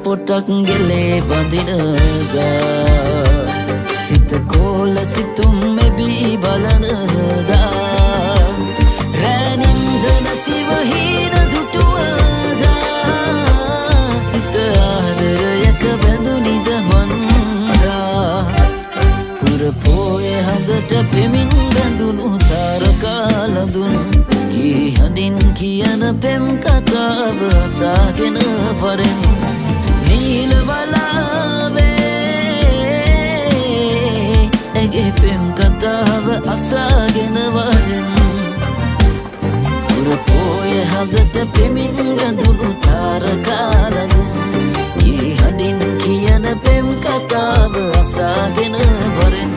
පොටක් ගෙලේ බඳිනදා සිත කෝල සිතුම් මෙබී බලනදා රැනින්ද නැතිව හීන දුටුවදා සිත ආදරයක බැඳුනිද මන්දා පුරපෝය හඳට පෙමින් බැඳුණු තාරකාලඳුන් කී හඬින් කියන පෙම් කතාව අසාගෙන වරෙන් නීල බලාවේ ඇගේ පෙම් කතාව අසාගෙන වරෙන් පුරපෝය හඳට පෙමින් බැඳුණු තාරකාලඳුන් කී හඬින් කියන පෙම් කතාව අසාගෙන වරෙන්